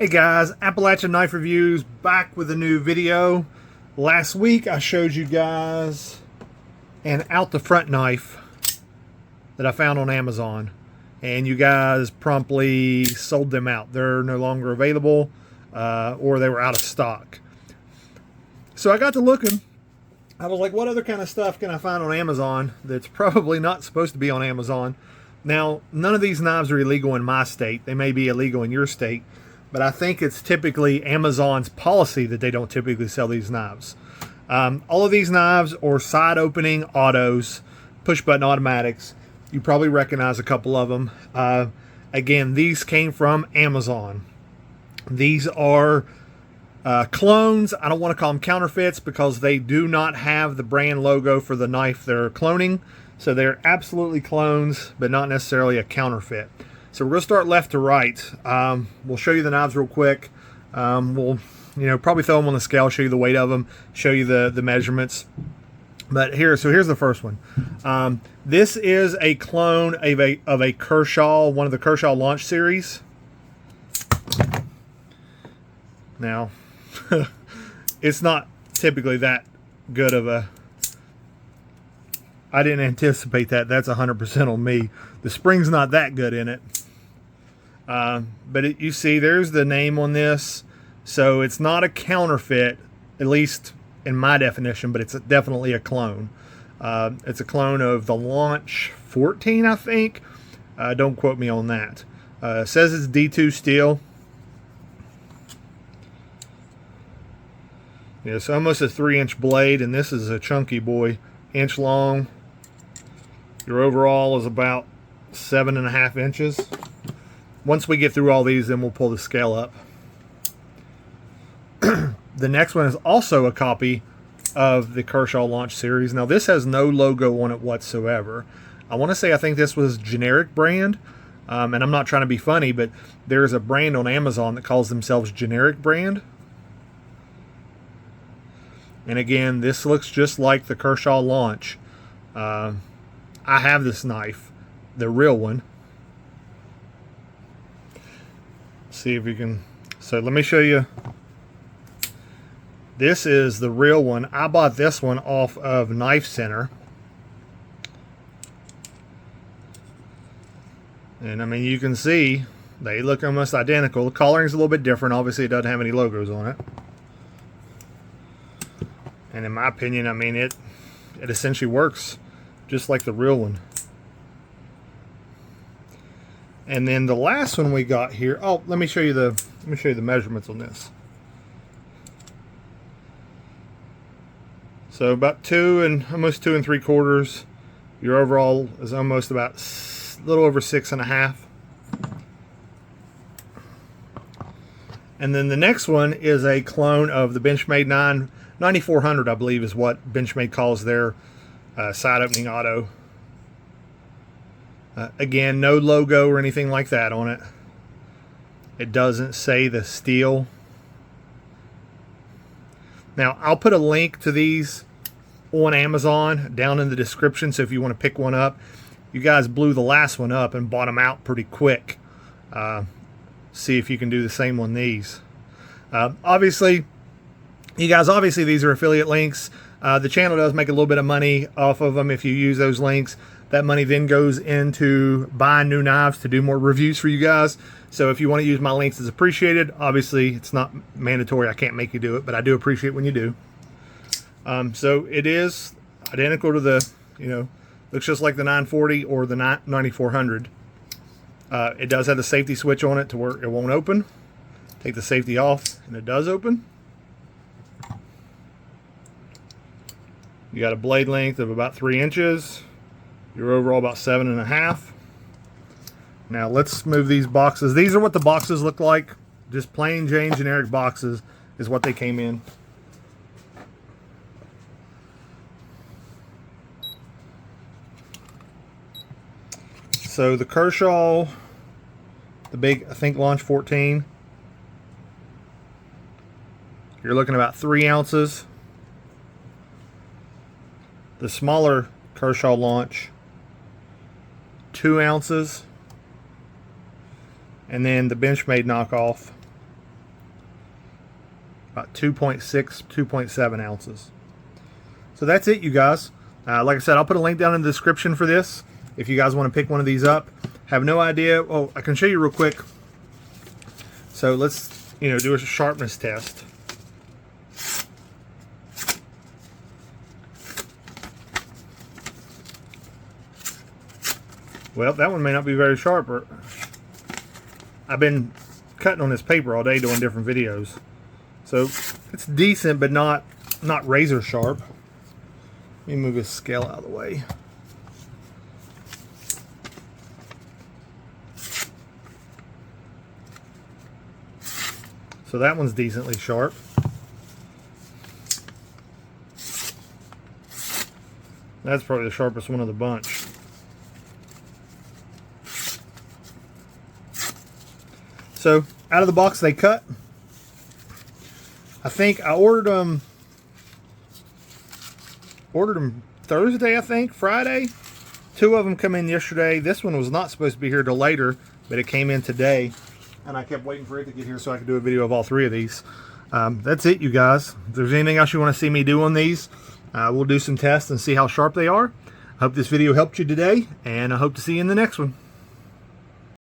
Hey guys, Appalachian Knife Reviews back with a new video. Last week I showed you guys an out the front knife that I found on Amazon, and you guys promptly sold them out. They're no longer available, or they were out of stock. So I got to looking. I was like, what other kind of stuff can I find on Amazon that's probably not supposed to be on Amazon? Now, none of these knives are illegal in my state. They may be illegal in your state, but I think it's typically Amazon's policy that they don't typically sell these knives. All of these knives are side opening autos, push button automatics. You probably recognize a couple of them. Again, these came from Amazon. These are clones. I don't want to call them counterfeits because they do not have the brand logo for the knife they're cloning. So they're absolutely clones, but not necessarily a counterfeit. So we're going to start left to right. We'll show you the knives real quick. We'll probably throw them on the scale, show you the weight of them, show you the measurements. But here's the first one. This is a clone of a Kershaw, one of the Kershaw launch series. Now, it's not typically that good of a... I didn't anticipate that. That's 100% on me. The spring's not that good in it. But you see, there's the name on this. So it's not a counterfeit, at least in my definition, but it's definitely a clone. It's a clone of the Launch 14, I think. Don't quote me on that. It says it's D2 steel. Yeah, it's almost a 3-inch blade, and this is a chunky boy, inch long. Your overall is about 7.5 inches. Once we get through all these, then we'll pull the scale up. The next one is also a copy of the Kershaw Launch series. Now, this has no logo on it whatsoever. I want to say I think this was generic brand. And I'm not trying to be funny, but there's a brand on Amazon that calls themselves generic brand. And again, this looks just like the Kershaw Launch. I have this knife, the real one. See if you can. So let me show you. This is the real one. I bought this one off of Knife Center. And I mean, you can see they look almost identical. The coloring's a little bit different. Obviously, it doesn't have any logos on it. And in my opinion, I mean, it essentially works just like the real one. And then the last one we got here. Oh, let me show you the measurements on this. So about almost 2 3/4. Your overall is almost about a little over 6.5. And then the next one is a clone of the Benchmade 9400, I believe, is what Benchmade calls their side opening auto. Again, no logo or anything like that on it. It doesn't say the steel. Now, I'll put a link to these on Amazon down in the description, so if you want to pick one up. You guys blew the last one up and bought them out pretty quick. See if you can do the same on these. Obviously, these are affiliate links. The channel does make a little bit of money off of them if you use those links. That money then goes into buying new knives to do more reviews for you guys. So if you want to use my links, it's appreciated. Obviously, it's not mandatory. I can't make you do it, but I do appreciate when you do. So it is identical to the, looks just like the 940 or the 9400. It does have the safety switch on it to where it won't open. Take the safety off, and it does open. You got a blade length of about 3 inches. Your overall about 7.5. Now let's move these boxes. These are what the boxes look like. Just plain Jane generic boxes is what they came in. So the Kershaw, the big, I think, Launch 14. You're looking about 3 ounces. The smaller Kershaw Launch, 2 ounces. And then the Benchmade knockoff, about 2.6, 2.7 ounces. So that's it, you guys. Like I said, I'll put a link down in the description for this if you guys want to pick one of these up. Have no idea. Oh, I can show you real quick. So let's, do a sharpness test. Well, that one may not be very sharp. I've been cutting on this paper all day doing different videos. So it's decent, but not razor sharp. Let me move this scale out of the way. So that one's decently sharp. That's probably the sharpest one of the bunch. So out of the box they cut. I think I ordered them Thursday, I think, Friday. 2 of them come in yesterday. This one was not supposed to be here till later, but it came in today. And I kept waiting for it to get here so I could do a video of all 3 of these. That's it, you guys. If there's anything else you want to see me do on these, we'll do some tests and see how sharp they are. I hope this video helped you today, and I hope to see you in the next one.